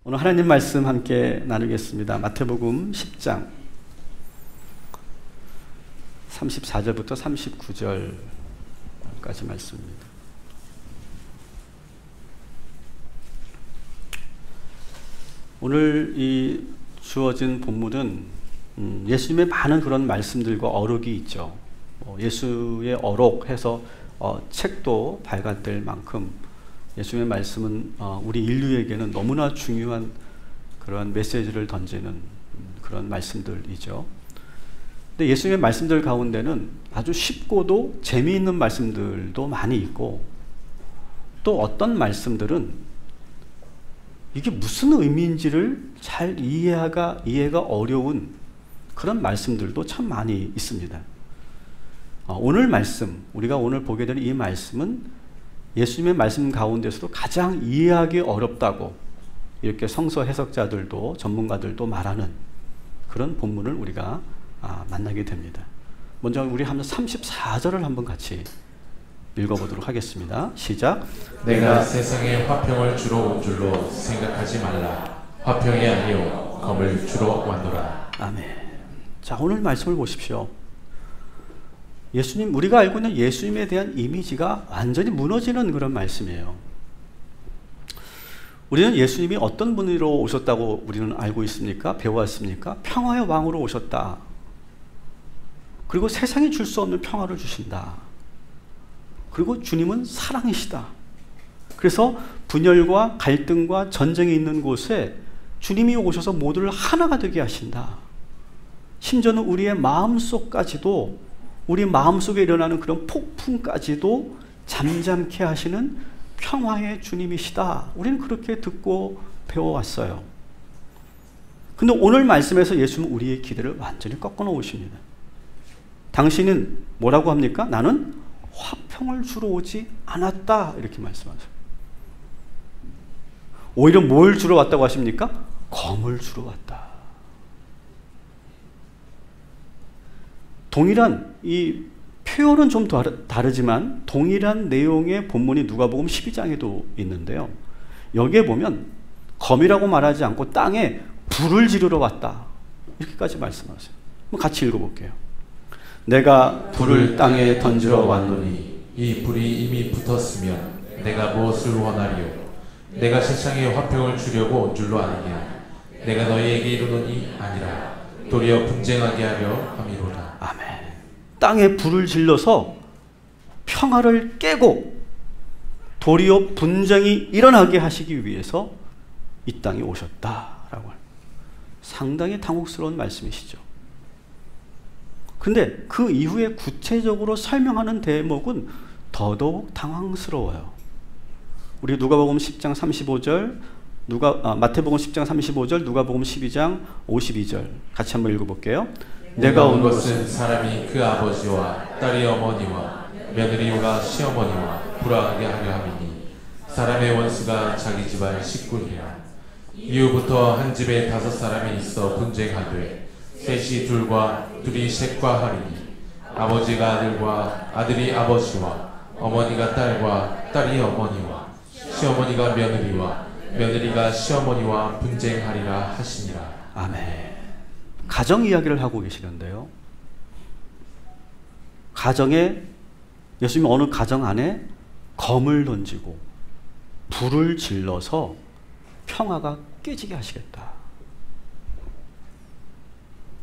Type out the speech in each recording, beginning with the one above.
오늘 하나님 말씀 함께 나누겠습니다. 마태복음 10장 34절부터 39절까지 말씀입니다. 오늘 이 주어진 본문은 예수님의 많은 그런 말씀들과 어록이 있죠. 예수의 어록 해서 책도 발간될 만큼 예수님의 말씀은 우리 인류에게는 너무나 중요한 그런 메시지를 던지는 그런 말씀들이죠. 근데 예수님의 말씀들 가운데는 아주 쉽고도 재미있는 말씀들도 많이 있고, 또 어떤 말씀들은 이게 무슨 의미인지를 잘 이해가 어려운 그런 말씀들도 참 많이 있습니다. 오늘 말씀, 우리가 오늘 보게 되는 이 말씀은 예수님의 말씀 가운데서도 가장 이해하기 어렵다고 이렇게 성서 해석자들도 전문가들도 말하는 그런 본문을 우리가 만나게 됩니다. 먼저 우리 한번 34절을 한번 같이 읽어보도록 하겠습니다. 시작. 내가 세상에 화평을 주러 온 줄로 생각하지 말라. 화평이 아니요 검을 주러 왔노라. 아멘. 자, 오늘 말씀을 보십시오. 예수님, 우리가 알고 있는 예수님에 대한 이미지가 완전히 무너지는 그런 말씀이에요. 우리는 예수님이 어떤 분으로 오셨다고 우리는 알고 있습니까? 배워왔습니까? 평화의 왕으로 오셨다. 그리고 세상이 줄 수 없는 평화를 주신다. 그리고 주님은 사랑이시다. 그래서 분열과 갈등과 전쟁이 있는 곳에 주님이 오셔서 모두를 하나가 되게 하신다. 심지어는 우리의 마음속까지도, 우리 마음속에 일어나는 그런 폭풍까지도 잠잠케 하시는 평화의 주님이시다. 우리는 그렇게 듣고 배워왔어요. 근데 오늘 말씀에서 예수님은 우리의 기대를 완전히 꺾어 놓으십니다. 당신은 뭐라고 합니까? 나는 화평을 주러 오지 않았다. 이렇게 말씀하세요. 오히려 뭘 주러 왔다고 하십니까? 검을 주러 왔다. 동일한 이 표현은 좀 다르지만 동일한 내용의 본문이 누가복음 12장에도 있는데요. 여기에 보면 검이라고 말하지 않고 땅에 불을 지르러 왔다. 이렇게까지 말씀하세요. 같이 읽어볼게요. 내가 불을 땅에 던지러 왔노니 이 불이 이미 붙었으면 내가 무엇을 원하리요? 내가 세상에 화평을 주려고 온 줄로 아느냐? 내가 너희에게 이르노니 아니라 도리어 분쟁하게 하려 함이로다. 아멘. 땅에 불을 질러서 평화를 깨고 도리어 분쟁이 일어나게 하시기 위해서 이 땅에 오셨다라고 합니다. 상당히 당혹스러운 말씀이시죠. 근데 그 이후에 구체적으로 설명하는 대목은 더더욱 당황스러워요. 우리 누가복음 10장 35절, 마태복음 10장 35절, 누가복음 12장 52절 같이 한번 읽어볼게요. 내가 온 것은 사람이 그 아버지와 딸이 어머니와 며느리와 시어머니와 불화하게 하려 함이니 사람의 원수가 자기 집안 식구니라. 이후부터 한 집에 5사람이 있어 분쟁하되 셋이 둘과 둘이 셋과 하리니 아버지가 아들과 아들이 아버지와 어머니가 딸과 딸이 어머니와 시어머니가 며느리와 며느리가 시어머니와 분쟁하리라 하시니라. 아멘. 가정 이야기를 하고 계시는데요. 가정에, 예수님이 어느 가정 안에 검을 던지고 불을 질러서 평화가 깨지게 하시겠다.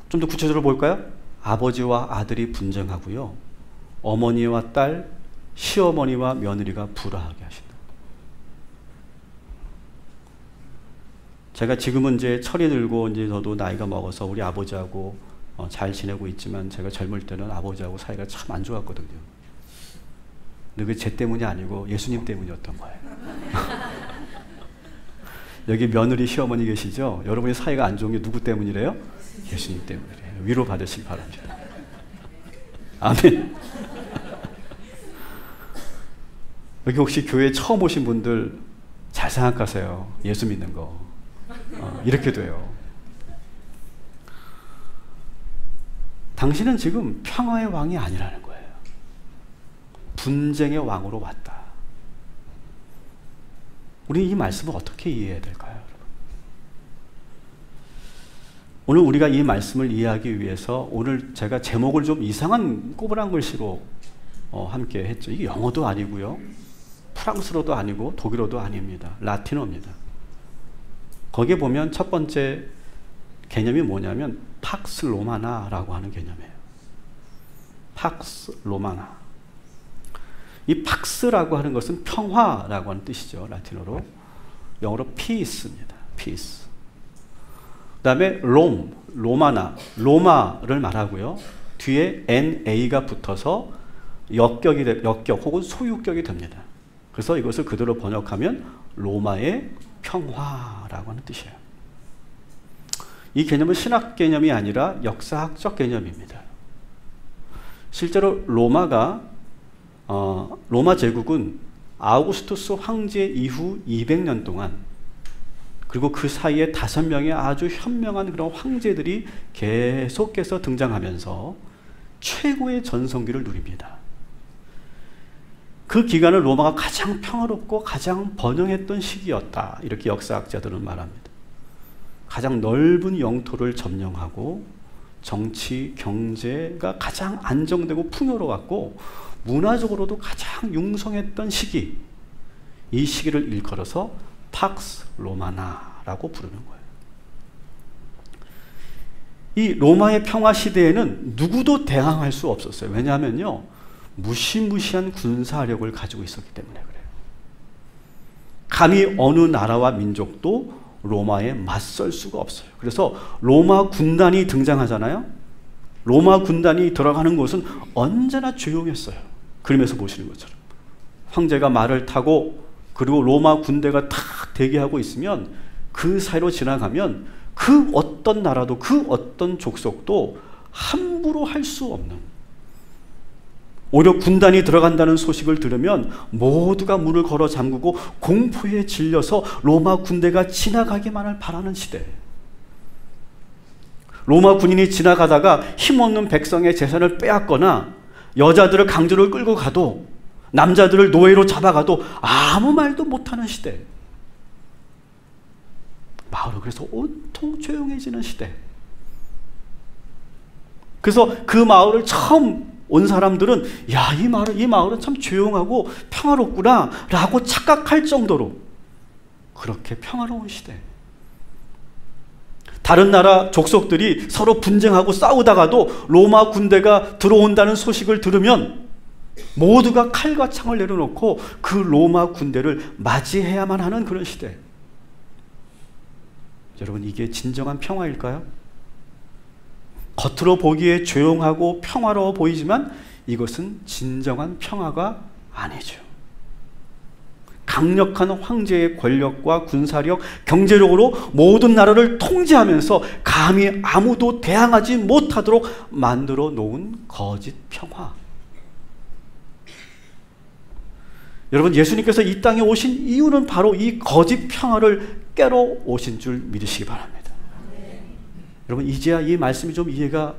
좀 더 구체적으로 볼까요? 아버지와 아들이 분쟁하고요. 어머니와 딸, 시어머니와 며느리가 불화하게 하신다. 제가 지금은 이제 철이 들고 이제 저도 나이가 먹어서 우리 아버지하고 잘 지내고 있지만, 제가 젊을 때는 아버지하고 사이가 참 안 좋았거든요. 근데 그게 제 때문이 아니고 예수님 때문이었던 거예요. 여기 며느리 시어머니 계시죠? 여러분이 사이가 안 좋은 게 누구 때문이래요? 예수님 때문이래요. 위로 받으시기 바랍니다. 아멘. 여기 혹시 교회 처음 오신 분들 잘 생각하세요. 예수 믿는 거. 이렇게 돼요. 당신은 지금 평화의 왕이 아니라는 거예요. 분쟁의 왕으로 왔다. 우리 이 말씀을 어떻게 이해해야 될까요, 여러분? 오늘 우리가 이 말씀을 이해하기 위해서 오늘 제가 제목을 좀 이상한 꼬부랑 글씨로 함께 했죠. 이게 영어도 아니고요. 프랑스어도 아니고 독일어도 아닙니다. 라틴어입니다. 거기에 보면 첫 번째 개념이 뭐냐면 팍스 로마나라고 하는 개념이에요. 팍스 로마나. 이 팍스라고 하는 것은 평화라고 하는 뜻이죠. 라틴어로. 영어로 peace입니다. peace. 그 다음에 로마나, 로마를 말하고요. 뒤에 NA가 붙어서 역격 혹은 소유격이 됩니다. 그래서 이것을 그대로 번역하면 로마의 평화라고 하는 뜻이에요. 이 개념은 신학 개념이 아니라 역사학적 개념입니다. 실제로 로마 제국은 아우구스투스 황제 이후 200년 동안, 그리고 그 사이에 5명의 아주 현명한 그런 황제들이 계속해서 등장하면서 최고의 전성기를 누립니다. 그 기간을 로마가 가장 평화롭고 가장 번영했던 시기였다. 이렇게 역사학자들은 말합니다. 가장 넓은 영토를 점령하고 정치, 경제가 가장 안정되고 풍요로웠고 문화적으로도 가장 융성했던 시기, 이 시기를 일컬어서 팍스 로마나라고 부르는 거예요. 이 로마의 평화 시대에는 누구도 대항할 수 없었어요. 왜냐하면요, 무시무시한 군사력을 가지고 있었기 때문에 그래요. 감히 어느 나라와 민족도 로마에 맞설 수가 없어요. 그래서 로마 군단이 등장하잖아요. 로마 군단이 들어가는 곳은 언제나 조용했어요. 그림에서 보시는 것처럼. 황제가 말을 타고 그리고 로마 군대가 탁 대기하고 있으면 그 사이로 지나가면 그 어떤 나라도 그 어떤 족속도 함부로 할 수 없는, 오히려 군단이 들어간다는 소식을 들으면 모두가 문을 걸어 잠그고 공포에 질려서 로마 군대가 지나가기만을 바라는 시대. 로마 군인이 지나가다가 힘없는 백성의 재산을 빼앗거나 여자들을 강제로 끌고 가도 남자들을 노예로 잡아가도 아무 말도 못하는 시대. 마을은 그래서 온통 조용해지는 시대. 그래서 그 마을을 처음 온 사람들은 야, 이 마을은 참 조용하고 평화롭구나 라고 착각할 정도로 그렇게 평화로운 시대. 다른 나라 족속들이 서로 분쟁하고 싸우다가도 로마 군대가 들어온다는 소식을 들으면 모두가 칼과 창을 내려놓고 그 로마 군대를 맞이해야만 하는 그런 시대. 여러분, 이게 진정한 평화일까요? 겉으로 보기에 조용하고 평화로워 보이지만 이것은 진정한 평화가 아니죠. 강력한 황제의 권력과 군사력, 경제력으로 모든 나라를 통제하면서 감히 아무도 대항하지 못하도록 만들어 놓은 거짓 평화. 여러분, 예수님께서 이 땅에 오신 이유는 바로 이 거짓 평화를 깨러 오신 줄 믿으시기 바랍니다. 여러분, 이제야 이 말씀이 좀 이해가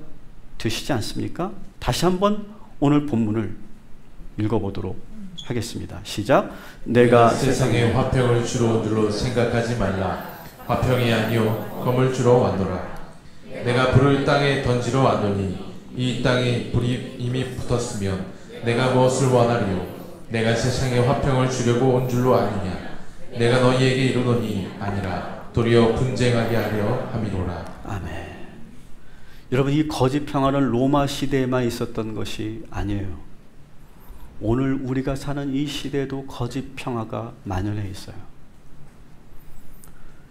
되시지 않습니까? 다시 한번 오늘 본문을 읽어보도록 하겠습니다. 시작. 내가 세상에 화평을 주러 온 줄로 생각하지 말라. 화평이 아니요 검을 주러 왔노라. 내가 불을 땅에 던지러 왔노니 이 땅에 불이 이미 붙었으면 내가 무엇을 원하리요? 내가 세상에 화평을 주려고 온 줄로 아느냐? 내가 너희에게 이르노니 아니라 도리어 분쟁하게 하려 함이로라. 아멘. 여러분, 이 거짓 평화는 로마 시대에만 있었던 것이 아니에요. 오늘 우리가 사는 이 시대에도 거짓 평화가 만연해 있어요.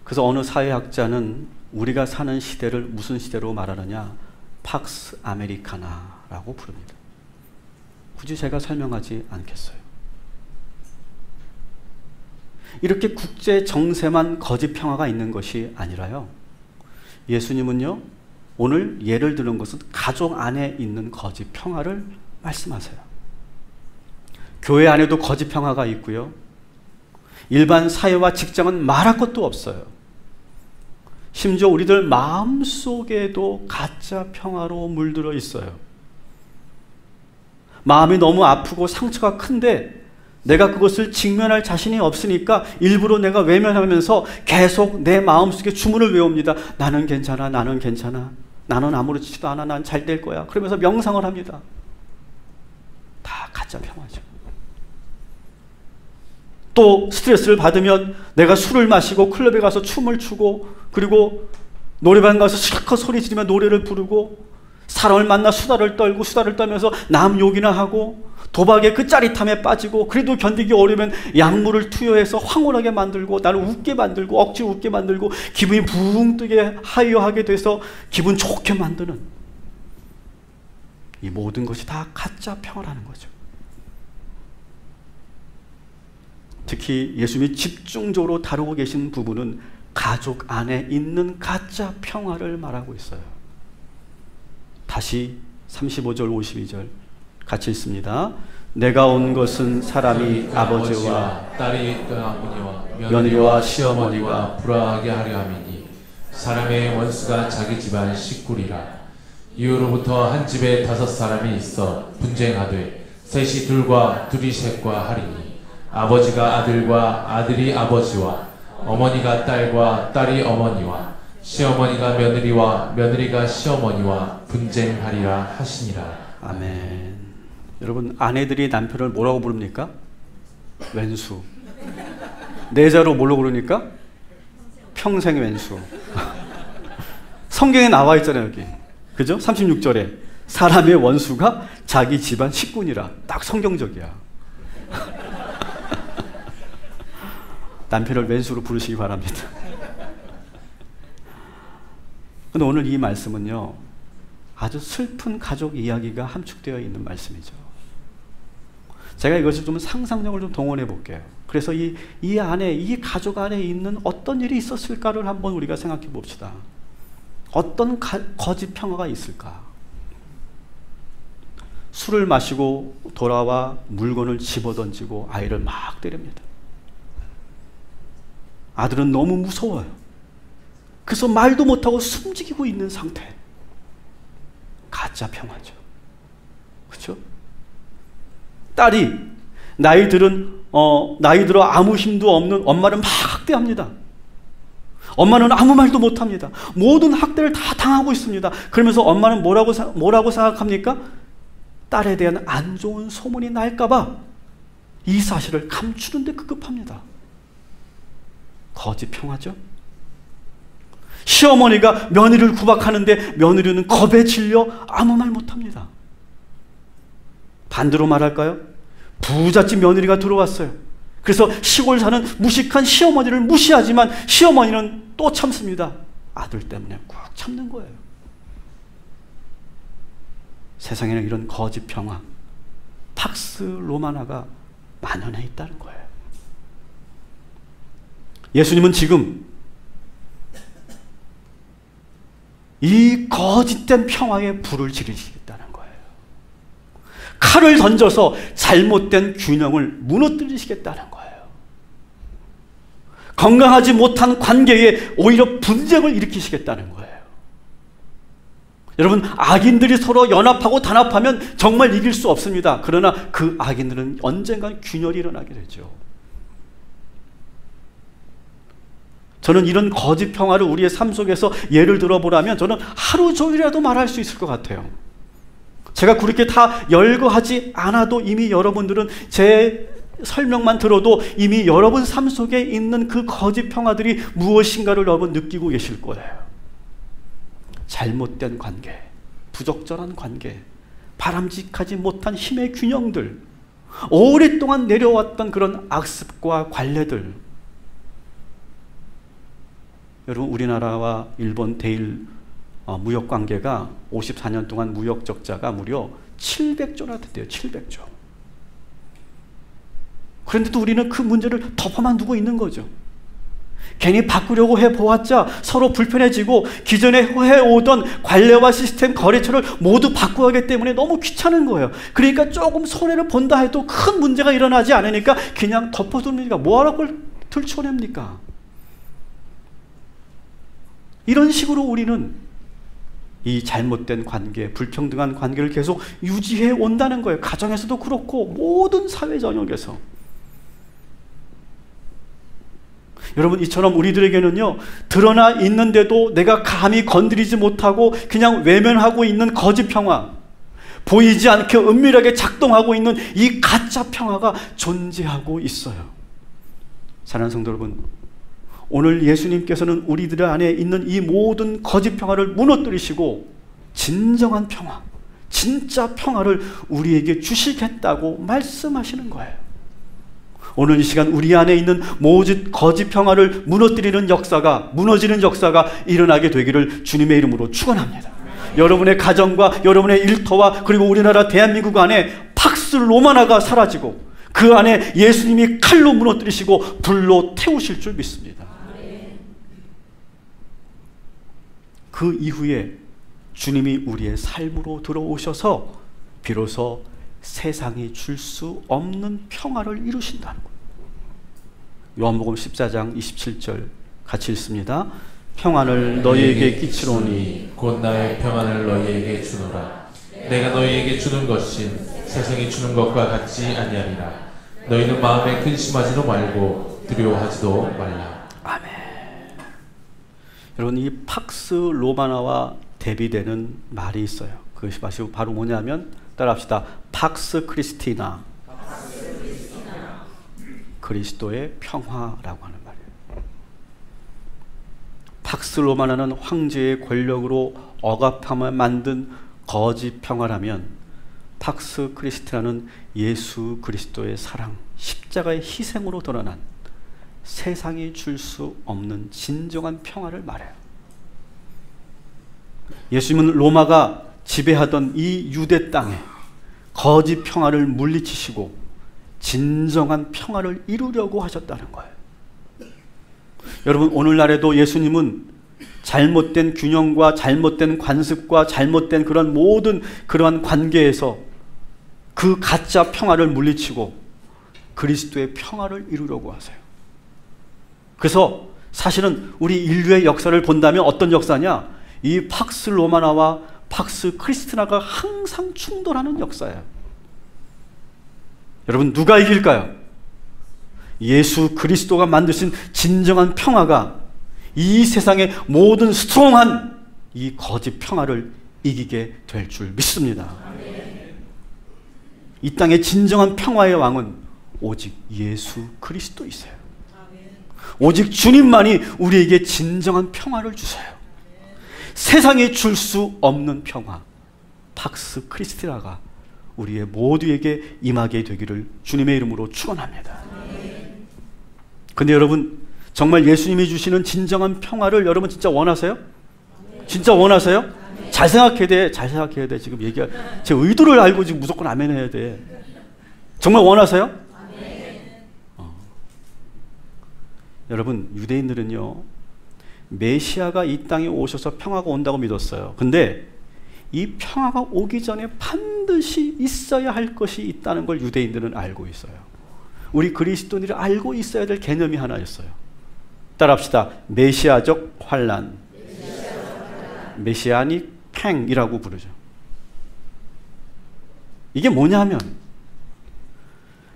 그래서 어느 사회학자는 우리가 사는 시대를 무슨 시대로 말하느냐? 팍스 아메리카나라고 부릅니다. 굳이 제가 설명하지 않겠어요. 이렇게 국제 정세만 거짓 평화가 있는 것이 아니라요, 예수님은요, 오늘 예를 드는 것은 가족 안에 있는 거짓 평화를 말씀하세요. 교회 안에도 거짓 평화가 있고요, 일반 사회와 직장은 말할 것도 없어요. 심지어 우리들 마음속에도 가짜 평화로 물들어 있어요. 마음이 너무 아프고 상처가 큰데 내가 그것을 직면할 자신이 없으니까 일부러 내가 외면하면서 계속 내 마음속에 주문을 외웁니다. 나는 괜찮아, 나는 괜찮아, 나는 아무렇지도 않아, 난 잘 될 거야. 그러면서 명상을 합니다. 다 가짜 평화죠. 또 스트레스를 받으면 내가 술을 마시고 클럽에 가서 춤을 추고, 그리고 노래방 가서 실컷 소리 지르며 노래를 부르고, 사람을 만나 수다를 떨고 수다를 떨면서 남 욕이나 하고, 도박의 그 짜릿함에 빠지고, 그래도 견디기 어려우면 약물을 투여해서 황홀하게 만들고, 나를 웃게 만들고, 억지로 웃게 만들고, 기분이 붕 뜨게 하이어하게 돼서 기분 좋게 만드는, 이 모든 것이 다 가짜 평화라는 거죠. 특히 예수님이 집중적으로 다루고 계신 부분은 가족 안에 있는 가짜 평화를 말하고 있어요. 다시 35절 52절 같이 읽습니다. 내가 온 것은 사람이 아버지와 딸이 있던 어머니와 며느리와 시어머니가 불화하게 하려 함이니 사람의 원수가 자기 집안 식구리라. 이후로부터 한 집에 5사람이 있어 분쟁하되 셋이 둘과 둘이 셋과 하리니 아버지가 아들과 아들이 아버지와 어머니가 딸과 딸이 어머니와 시어머니가 며느리와 며느리가 시어머니와 분쟁하리라 하시니라. 아멘. 여러분, 아내들이 남편을 뭐라고 부릅니까? 왼수. 내자로 뭘로 부르니까? 평생 왼수. 성경에 나와 있잖아요, 여기. 그죠? 36절에 사람의 원수가 자기 집안 식구니라. 딱 성경적이야. 남편을 왼수로 부르시기 바랍니다. 근데 오늘 이 말씀은요, 아주 슬픈 가족 이야기가 함축되어 있는 말씀이죠. 제가 이것을 좀 상상력을 좀 동원해 볼게요. 그래서 이 안에, 이 가족 안에 있는 어떤 일이 있었을까를 한번 우리가 생각해 봅시다. 어떤 거짓 평화가 있을까? 술을 마시고 돌아와 물건을 집어던지고 아이를 막 때립니다. 아들은 너무 무서워요. 그래서 말도 못하고 숨지기고 있는 상태. 가짜 평화죠. 그렇죠? 딸이 나이 들어 아무 힘도 없는 엄마를 막 학대합니다. 엄마는 아무 말도 못합니다. 모든 학대를 다 당하고 있습니다. 그러면서 엄마는 뭐라고 생각합니까? 딸에 대한 안 좋은 소문이 날까봐 이 사실을 감추는 데 급급합니다. 거짓 평화죠. 시어머니가 며느리를 구박하는데 며느리는 겁에 질려 아무 말 못합니다. 반대로 말할까요? 부잣집 며느리가 들어왔어요. 그래서 시골 사는 무식한 시어머니를 무시하지만 시어머니는 또 참습니다. 아들 때문에 꾹 참는 거예요. 세상에는 이런 거짓 평화, 팍스 로마나가 만연해 있다는 거예요. 예수님은 지금 이 거짓된 평화에 불을 지르시겠다는 거예요. 칼을 던져서 잘못된 균형을 무너뜨리시겠다는 거예요. 건강하지 못한 관계에 오히려 분쟁을 일으키시겠다는 거예요. 여러분, 악인들이 서로 연합하고 단합하면 정말 이길 수 없습니다. 그러나 그 악인들은 언젠간 균열이 일어나게 되죠. 저는 이런 거짓 평화를 우리의 삶 속에서 예를 들어보라면 저는 하루 종일이라도 말할 수 있을 것 같아요. 제가 그렇게 다 열거하지 않아도 이미 여러분들은 제 설명만 들어도 이미 여러분 삶 속에 있는 그 거짓 평화들이 무엇인가를 여러분 느끼고 계실 거예요. 잘못된 관계, 부적절한 관계, 바람직하지 못한 힘의 균형들, 오랫동안 내려왔던 그런 악습과 관례들. 여러분, 우리나라와 일본 대일 무역 관계가 54년 동안 무역 적자가 무려 700조나 됐대요. 700조. 그런데도 우리는 그 문제를 덮어만 두고 있는 거죠. 괜히 바꾸려고 해보았자 서로 불편해지고 기존에 해오던 관례와 시스템, 거래처를 모두 바꾸어야 하기 때문에 너무 귀찮은 거예요. 그러니까 조금 손해를 본다 해도 큰 문제가 일어나지 않으니까 그냥 덮어둡니까? 뭐하러 그걸 들춰냅니까? 이런 식으로 우리는 이 잘못된 관계, 불평등한 관계를 계속 유지해 온다는 거예요. 가정에서도 그렇고 모든 사회 영역에서. 여러분, 이처럼 우리들에게는요, 드러나 있는데도 내가 감히 건드리지 못하고 그냥 외면하고 있는 거짓 평화, 보이지 않게 은밀하게 작동하고 있는 이 가짜 평화가 존재하고 있어요. 사랑하는 성도 여러분, 오늘 예수님께서는 우리들 안에 있는 이 모든 거짓 평화를 무너뜨리시고 진정한 평화, 진짜 평화를 우리에게 주시겠다고 말씀하시는 거예요. 오늘 이 시간 우리 안에 있는 모든 거짓 평화를 무너뜨리는 역사가, 무너지는 역사가 일어나게 되기를 주님의 이름으로 축원합니다. 여러분의 가정과 여러분의 일터와 그리고 우리나라 대한민국 안에 팍스 로마나가 사라지고 그 안에 예수님이 칼로 무너뜨리시고 불로 태우실 줄 믿습니다. 그 이후에 주님이 우리의 삶으로 들어오셔서 비로소 세상이 줄 수 없는 평화를 이루신다는 거예요. 요한복음 14장 27절 같이 읽습니다. 평안을 너희에게 끼치노니 곧 나의 평안을 너희에게 주노라. 내가 너희에게 주는 것은 세상이 주는 것과 같지 아니하리라. 너희는 마음에 근심하지도 말고 두려워하지도 말라. 아멘. 여러분, 이 팍스 로마나와 대비되는 말이 있어요. 그것이 바로 뭐냐면, 따라합시다. 팍스 크리스티나, 그리스도의 평화라고 하는 말이에요. 팍스 로마나는 황제의 권력으로 억압하며 만든 거짓 평화라면, 팍스 크리스티나는 예수 그리스도의 사랑, 십자가의 희생으로 드러난 세상이 줄 수 없는 진정한 평화를 말해요. 예수님은 로마가 지배하던 이 유대 땅에 거짓 평화를 물리치시고 진정한 평화를 이루려고 하셨다는 거예요. 여러분, 오늘날에도 예수님은 잘못된 균형과 잘못된 관습과 잘못된 그런 모든 그러한 관계에서 그 가짜 평화를 물리치고 그리스도의 평화를 이루려고 하세요. 그래서 사실은 우리 인류의 역사를 본다면 어떤 역사냐? 이 팍스 로마나와 팍스 크리스티나가 항상 충돌하는 역사예요. 여러분, 누가 이길까요? 예수 그리스도가 만드신 진정한 평화가 이 세상의 모든 스트롱한 이 거짓 평화를 이기게 될 줄 믿습니다. 이 땅의 진정한 평화의 왕은 오직 예수 그리스도이세요. 오직 주님만이 우리에게 진정한 평화를 주세요. 세상에 줄 수 없는 평화, 팍스 크리스티나가 우리의 모두에게 임하게 되기를 주님의 이름으로 축원합니다. 근데 여러분, 정말 예수님이 주시는 진정한 평화를 여러분 진짜 원하세요? 진짜 원하세요? 잘 생각해야 돼. 잘 생각해야 돼. 지금 제 의도를 알고 지금 무조건 아멘 해야 돼. 정말 원하세요? 여러분, 유대인들은요, 메시아가 이 땅에 오셔서 평화가 온다고 믿었어요. 근데 이 평화가 오기 전에 반드시 있어야 할 것이 있다는 걸 유대인들은 알고 있어요. 우리 그리스도인들이 알고 있어야 될 개념이 하나였어요. 따라합시다. 메시아적 환란, 메시아닉 팽이라고 부르죠. 이게 뭐냐면,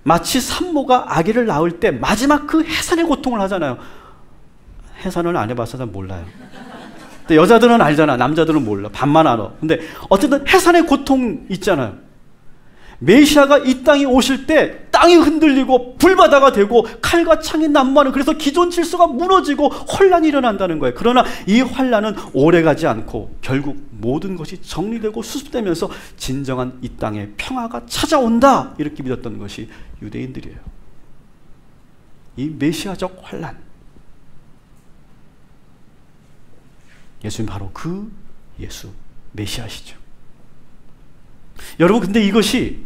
마치 산모가 아기를 낳을 때 마지막 그 해산의 고통을 하잖아요. 해산을 안 해봐서 난 몰라요. 근데 여자들은 알잖아. 남자들은 몰라. 반만 알아. 근데 어쨌든 해산의 고통 있잖아요. 메시아가 이 땅에 오실 때 땅이 흔들리고 불바다가 되고 칼과 창이 난무하는, 그래서 기존 질서가 무너지고 혼란이 일어난다는 거예요. 그러나 이 혼란은 오래가지 않고 결국 모든 것이 정리되고 수습되면서 진정한 이 땅에 평화가 찾아온다, 이렇게 믿었던 것이 유대인들이에요. 이 메시아적 혼란, 예수님 바로 그 예수 메시아시죠. 여러분, 근데 이것이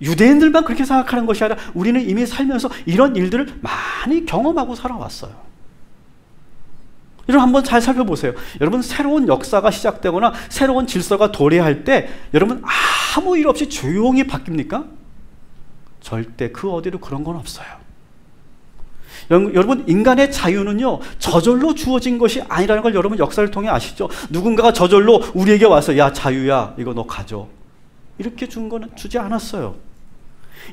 유대인들만 그렇게 생각하는 것이 아니라 우리는 이미 살면서 이런 일들을 많이 경험하고 살아왔어요. 여러분, 한번 잘 살펴보세요. 여러분, 새로운 역사가 시작되거나 새로운 질서가 도래할 때 여러분 아무 일 없이 조용히 바뀝니까? 절대 그 어디로 그런 건 없어요. 여러분, 인간의 자유는요, 저절로 주어진 것이 아니라는 걸 여러분 역사를 통해 아시죠? 누군가가 저절로 우리에게 와서 야, 자유야, 이거 너 가져, 이렇게 준 거는 주지 않았어요.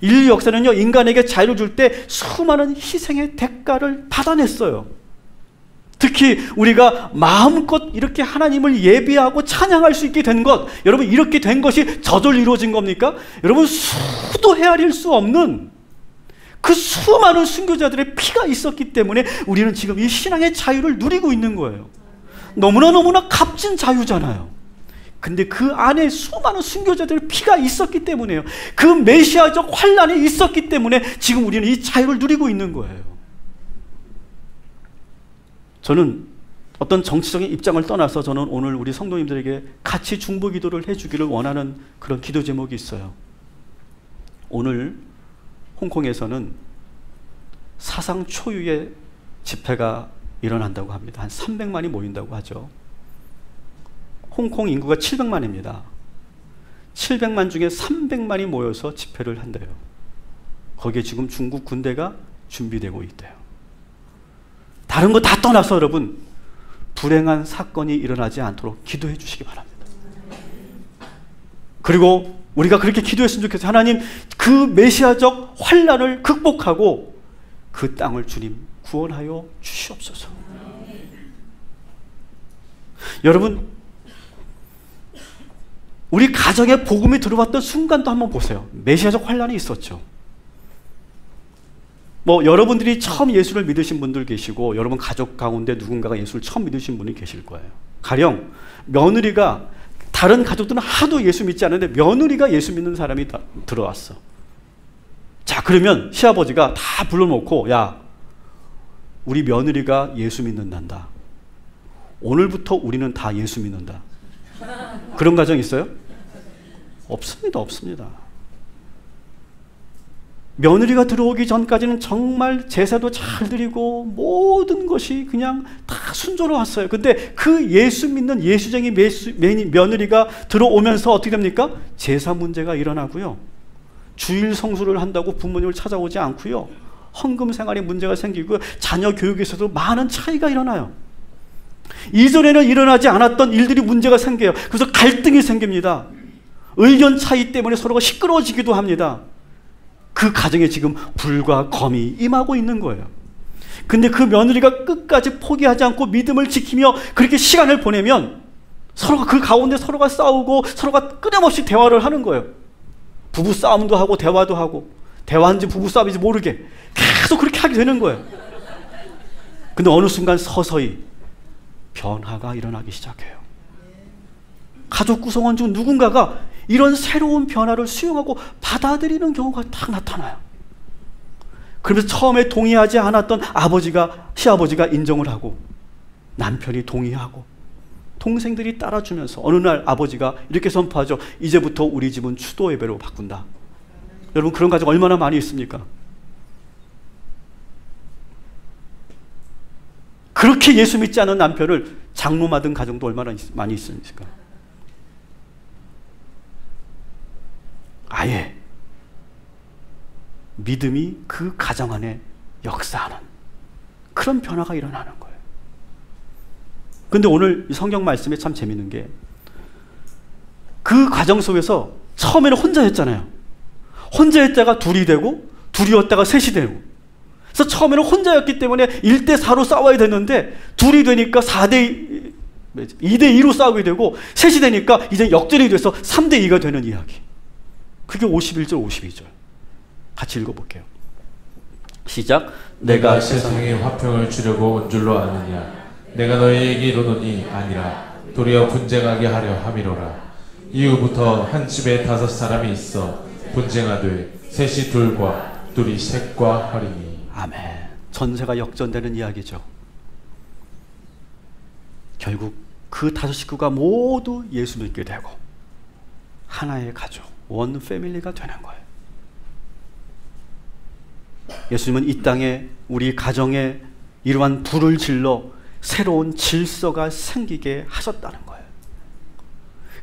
인류 역사는요, 인간에게 자유를 줄 때 수많은 희생의 대가를 받아냈어요. 특히 우리가 마음껏 이렇게 하나님을 예배하고 찬양할 수 있게 된 것, 여러분, 이렇게 된 것이 저절로 이루어진 겁니까? 여러분, 수도 헤아릴 수 없는 그 수많은 순교자들의 피가 있었기 때문에 우리는 지금 이 신앙의 자유를 누리고 있는 거예요. 너무나 값진 자유잖아요. 근데 그 안에 수많은 순교자들의 피가 있었기 때문에요. 그 메시아적 환란이 있었기 때문에 지금 우리는 이 자유를 누리고 있는 거예요. 저는 어떤 정치적인 입장을 떠나서 저는 오늘 우리 성도님들에게 같이 중보 기도를 해주기를 원하는 그런 기도 제목이 있어요. 오늘 홍콩에서는 사상 초유의 집회가 일어난다고 합니다. 한 300만이 모인다고 하죠. 홍콩 인구가 700만입니다. 700만 중에 300만이 모여서 집회를 한대요. 거기에 지금 중국 군대가 준비되고 있대요. 다른 거 다 떠나서 여러분, 불행한 사건이 일어나지 않도록 기도해 주시기 바랍니다. 그리고 우리가 그렇게 기도했으면 좋겠어요. 하나님, 그 메시아적 환란을 극복하고 그 땅을 주님 구원하여 주시옵소서. 여러분, 우리 가정에 복음이 들어왔던 순간도 한번 보세요. 메시아적 환란이 있었죠. 여러분들이 처음 예수를 믿으신 분들 계시고, 여러분 가족 가운데 누군가가 예수를 처음 믿으신 분이 계실 거예요. 가령 며느리가, 다른 가족들은 하도 예수 믿지 않는데 며느리가 예수 믿는 사람이 들어왔어. 자, 그러면 시아버지가 다 불러놓고, 야, 우리 며느리가 예수 믿는단다. 오늘부터 우리는 다 예수 믿는다. 그런 가정 있어요? 없습니다. 며느리가 들어오기 전까지는 정말 제사도 잘 드리고 모든 것이 그냥 다 순조로웠어요. 근데 그 예수 믿는 예수쟁이 며느리가 들어오면서 어떻게 됩니까? 제사 문제가 일어나고요. 주일 성수를 한다고 부모님을 찾아오지 않고요. 헌금 생활에 문제가 생기고 자녀 교육에서도 많은 차이가 일어나요. 이전에는 일어나지 않았던 일들이 문제가 생겨요. 그래서 갈등이 생깁니다. 의견 차이 때문에 서로가 시끄러워지기도 합니다. 그 가정에 지금 불과 검이 임하고 있는 거예요. 근데 그 며느리가 끝까지 포기하지 않고 믿음을 지키며 그렇게 시간을 보내면 서로가 그 가운데 서로가 싸우고 서로가 끊임없이 대화를 하는 거예요. 부부 싸움도 하고 대화도 하고, 대화인지 부부 싸움인지 모르게 계속 그렇게 하게 되는 거예요. 근데 어느 순간 서서히 변화가 일어나기 시작해요. 가족 구성원 중 누군가가 이런 새로운 변화를 수용하고 받아들이는 경우가 딱 나타나요. 그러면서 처음에 동의하지 않았던 시아버지가 인정을 하고, 남편이 동의하고, 동생들이 따라주면서 어느 날 아버지가 이렇게 선포하죠. 이제부터 우리 집은 추도 예배로 바꾼다. 여러분, 그런 가정 얼마나 많이 있습니까? 그렇게 예수 믿지 않은 남편을 장로 맡은 가정도 얼마나 많이 있습니까? 아예 믿음이 그 가정 안에 역사하는 그런 변화가 일어나는 거예요. 근데 오늘 이 성경 말씀에 참 재밌는 게, 그 과정 속에서 처음에는 혼자였잖아요. 혼자였다가 둘이 되고, 둘이었다가 셋이 되고, 그래서 처음에는 혼자였기 때문에 1대4로 싸워야 되는데 둘이 되니까 2대2로 싸우게 되고, 셋이 되니까 이제 역전이 돼서 3대2가 되는 이야기. 그게 51절 52절 같이 읽어볼게요. 시작. 내가 세상에 화평을 주려고 온 줄로 아느냐. 내가 너희에게 이르노니 아니라 도리어 분쟁하게 하려 함이로라. 이후부터 한 집에 5사람이 있어 분쟁하되 셋이 둘과 둘이 셋과 하리니. 아멘. 전세가 역전되는 이야기죠. 결국 그 5 식구가 모두 예수 믿게 되고 하나의 가족, 원 패밀리가 되는 거예요. 예수님은 이 땅에 우리 가정에 이러한 불을 질러 새로운 질서가 생기게 하셨다는 거예요.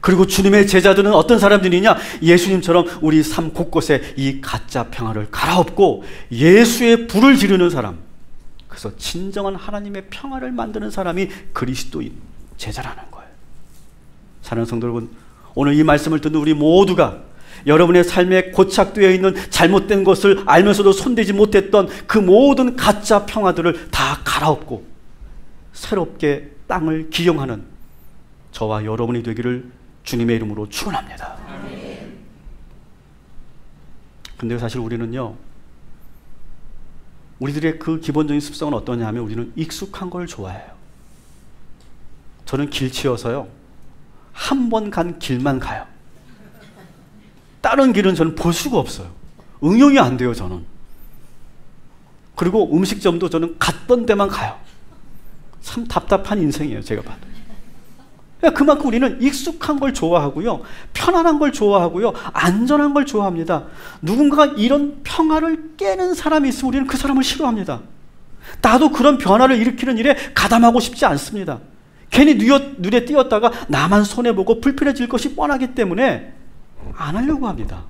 그리고 주님의 제자들은 어떤 사람들이냐? 예수님처럼 우리 삶 곳곳에 이 가짜 평화를 갈아엎고 예수의 불을 지르는 사람, 그래서 진정한 하나님의 평화를 만드는 사람이 그리스도인 제자라는 거예요. 사랑하는 성도 여러분, 오늘 이 말씀을 듣는 우리 모두가 여러분의 삶에 고착되어 있는 잘못된 것을 알면서도 손대지 못했던 그 모든 가짜 평화들을 다 갈아엎고 새롭게 땅을 기용하는 저와 여러분이 되기를 주님의 이름으로 축원합니다. 근데 사실 우리는요, 우리들의 그 기본적인 습성은 어떠냐 하면 우리는 익숙한 걸 좋아해요. 저는 길치여서요, 한 번 간 길만 가요. 다른 길은 저는 볼 수가 없어요. 응용이 안 돼요, 저는. 그리고 음식점도 저는 갔던 데만 가요. 참 답답한 인생이에요, 제가 봐도. 그러니까 그만큼 우리는 익숙한 걸 좋아하고요, 편안한 걸 좋아하고요, 안전한 걸 좋아합니다. 누군가가 이런 평화를 깨는 사람이 있으면 우리는 그 사람을 싫어합니다. 나도 그런 변화를 일으키는 일에 가담하고 싶지 않습니다. 괜히 눈에 띄었다가 나만 손해보고 불편해질 것이 뻔하기 때문에 안 하려고 합니다.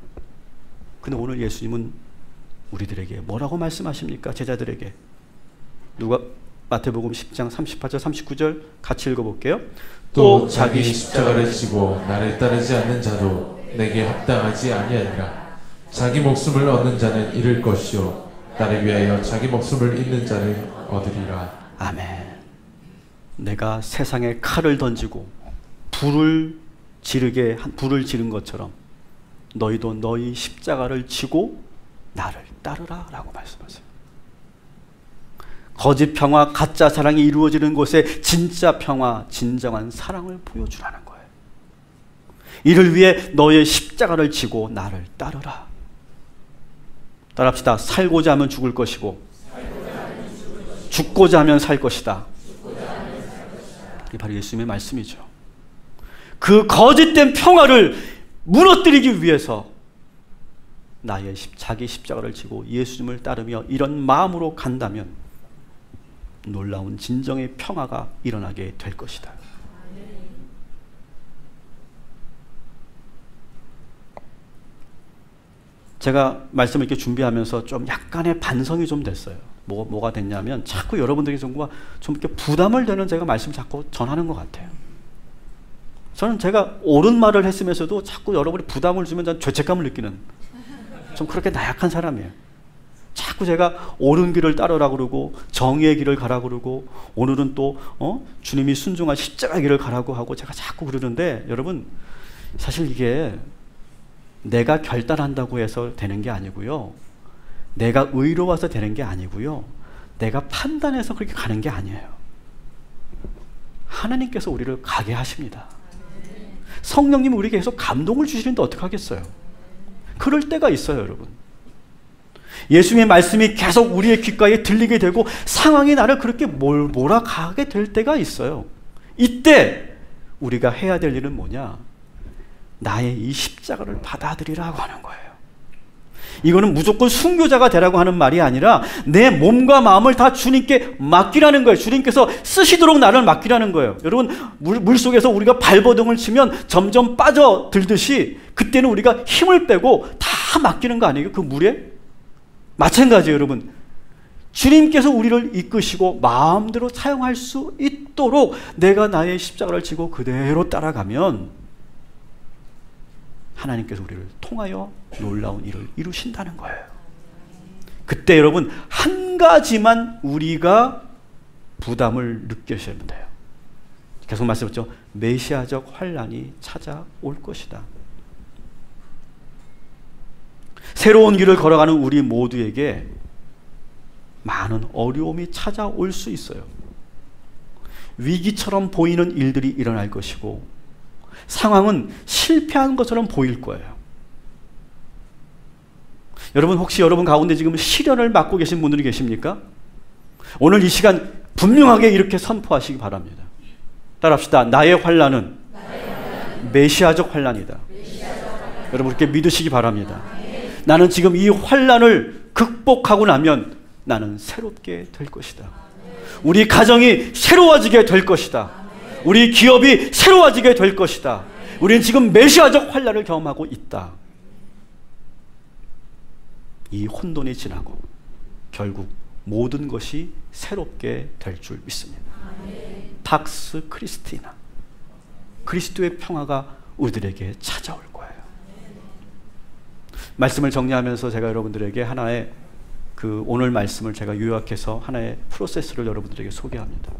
근데 오늘 예수님은 우리들에게 뭐라고 말씀하십니까? 제자들에게. 누가 마태복음 10장 38절 39절 같이 읽어볼게요. 또 자기 십자가를 지고 나를 따르지 않는 자도 내게 합당하지 아니하니라. 자기 목숨을 얻는 자는 잃을 것이요 나를 위하여 자기 목숨을 잃는 자는 얻으리라. 아멘. 내가 세상에 칼을 던지고 불을 지른 것처럼 너희도 너희 십자가를 지고 나를 따르라 라고 말씀하세요. 거짓 평화, 가짜 사랑이 이루어지는 곳에 진짜 평화, 진정한 사랑을 보여주라는 거예요. 이를 위해 너의 십자가를 지고 나를 따르라. 따라합시다. 살고자 하면 죽을 것이고 죽고자 하면 살 것이다. 이게 바로 예수님의 말씀이죠. 그 거짓된 평화를 무너뜨리기 위해서 나의 자기 십자가를 지고 예수님을 따르며 이런 마음으로 간다면 놀라운 진정의 평화가 일어나게 될 것이다. 제가 말씀을 이렇게 준비하면서 좀 약간의 반성이 좀 됐어요. 뭐가 됐냐면 자꾸 여러분들에게 좀 이렇게 부담을 되는 제가 말씀 자꾸 전하는 것 같아요. 저는 제가 옳은 말을 했으면서도 자꾸 여러분이 부담을 주면 전 죄책감을 느끼는 좀 그렇게 나약한 사람이에요. 자꾸 제가 옳은 길을 따르라 그러고 정의의 길을 가라 그러고 오늘은 또 주님이 순종한 십자가 길을 가라고 하고 제가 자꾸 그러는데 여러분 사실 이게 내가 결단한다고 해서 되는 게 아니고요. 내가 의로워서 되는 게 아니고요. 내가 판단해서 그렇게 가는 게 아니에요. 하나님께서 우리를 가게 하십니다. 성령님이 우리에게 계속 감동을 주시는데 어떡하겠어요? 그럴 때가 있어요, 여러분. 예수님의 말씀이 계속 우리의 귓가에 들리게 되고 상황이 나를 그렇게 몰아가게 될 때가 있어요. 이때 우리가 해야 될 일은 뭐냐? 나의 이 십자가를 받아들이라고 하는 거예요. 이거는 무조건 순교자가 되라고 하는 말이 아니라 내 몸과 마음을 다 주님께 맡기라는 거예요. 주님께서 쓰시도록 나를 맡기라는 거예요. 여러분 물속에서 우리가 발버둥을 치면 점점 빠져들듯이 그때는 우리가 힘을 빼고 다 맡기는 거 아니에요? 그 물에? 마찬가지예요, 여러분. 주님께서 우리를 이끄시고 마음대로 사용할 수 있도록 내가 나의 십자가를 지고 그대로 따라가면 하나님께서 우리를 통하여 놀라운 일을 이루신다는 거예요. 그때 여러분 한 가지만 우리가 부담을 느끼셔야 돼요. 계속 말씀했죠. 메시아적 환란이 찾아올 것이다. 새로운 길을 걸어가는 우리 모두에게 많은 어려움이 찾아올 수 있어요. 위기처럼 보이는 일들이 일어날 것이고 상황은 실패한 것처럼 보일 거예요. 여러분 혹시 여러분 가운데 지금 시련을 맞고 계신 분들이 계십니까? 오늘 이 시간 분명하게 이렇게 선포하시기 바랍니다. 따라합시다. 나의 환난은 메시아적 환난이다. 여러분 그렇게 믿으시기 바랍니다. 나는 지금 이 환난을 극복하고 나면 나는 새롭게 될 것이다. 우리 가정이 새로워지게 될 것이다. 우리 기업이 새로워지게 될 것이다. 우리는 지금 메시아적 환난을 경험하고 있다. 이 혼돈이 지나고 결국 모든 것이 새롭게 될 줄 믿습니다. 팍스 크리스티나, 그리스도의 평화가 우리들에게 찾아올 거예요. 말씀을 정리하면서 제가 여러분들에게 하나의 오늘 말씀을 제가 요약해서 하나의 프로세스를 여러분들에게 소개합니다.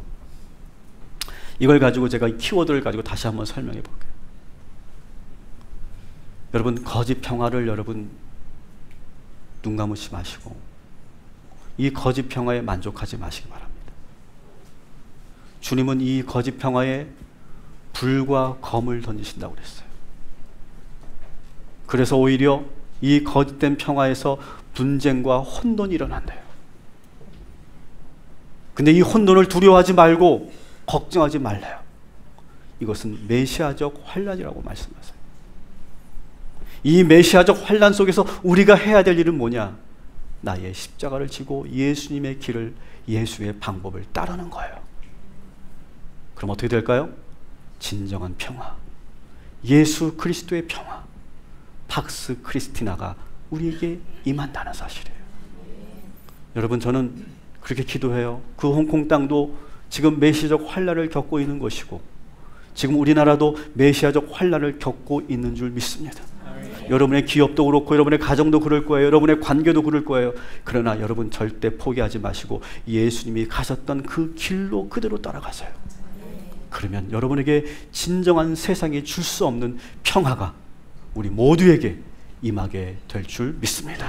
이걸 가지고 제가 이 키워드를 가지고 다시 한번 설명해 볼게요. 여러분, 거짓 평화를 여러분 눈 감으시 마시고 이 거짓 평화에 만족하지 마시기 바랍니다. 주님은 이 거짓 평화에 불과 검을 던지신다고 그랬어요. 그래서 오히려 이 거짓된 평화에서 분쟁과 혼돈이 일어난대요. 근데 이 혼돈을 두려워하지 말고 걱정하지 말래요. 이것은 메시아적 환란이라고 말씀하세요. 이 메시아적 환란 속에서 우리가 해야 될 일은 뭐냐? 나의 십자가를 지고 예수님의 길을, 예수의 방법을 따르는 거예요. 그럼 어떻게 될까요? 진정한 평화, 예수 그리스도의 평화, 팍스 크리스티나가 우리에게 임한다는 사실이에요. 여러분, 저는 그렇게 기도해요. 그 홍콩 땅도 지금 메시아적 환란을 겪고 있는 것이고, 지금 우리나라도 메시아적 환란을 겪고 있는 줄 믿습니다. 여러분의 기업도 그렇고 여러분의 가정도 그럴 거예요. 여러분의 관계도 그럴 거예요. 그러나 여러분 절대 포기하지 마시고 예수님이 가셨던 그 길로 그대로 따라가세요. 그러면 여러분에게 진정한 세상이 줄 수 없는 평화가 우리 모두에게 임하게 될 줄 믿습니다.